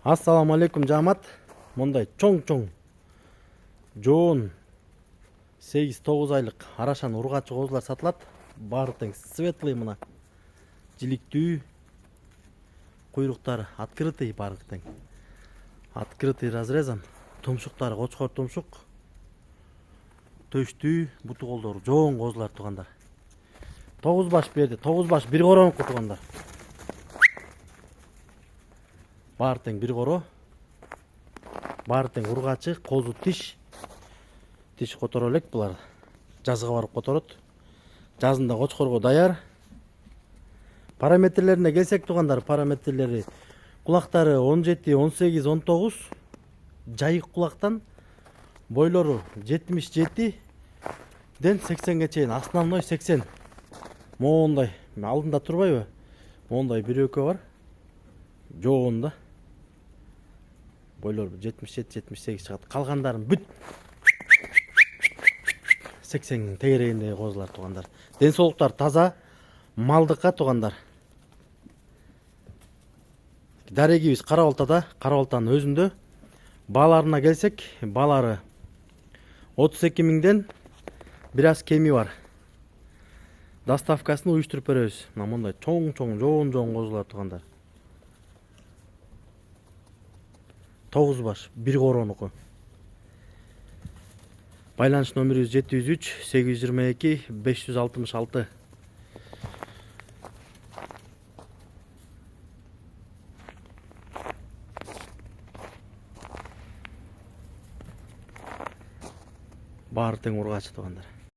Assalamu alaikum жамат. Мондай чоң жоон 8-9 айлык арашан ургачы козулар сатылат. Баары тең светлый мына. Жиликтүү. Куйруктары открытый баары тең. Открытый разрезан. Тумшуктары кочкор тумшук. Төштүү, буту колдору жоон козулар тугандар. 9 баш берди. 9 баш бир коронук тугандар. Баары тең бир коро. Баары тең ургачы, козу тиш. Тиш которо элек булар. Жазга барып которот. Жазында кочкорго даяр. Параметрлерине келсек тугандар, параметрлери кулактары 17, 18, 19. Жайык кулактан бойлору 77 ден 80ге чейин. Основной 80. Мондай алдында турбайбы? Мондай бир экөө бар. Жоонда бойлор 77-78 чыгат. Калгандарын бүт 80 тегерегиндеги козулар тугандар. Ден соолуктар таза, малдыкка тугандар. Дарегибиз Кара Балтада, Кара Балтанын өзүндө. Бааларына келсек, баалары 32 миңден бир аз кеми бар. Доставкасын уюштуруп беребиз. Мына мондай чоң жоон козулар тугандар. 9 баш, бир коронуку. Байланыш номерибиз 703 822 566. Баары тең ургачы тугандар.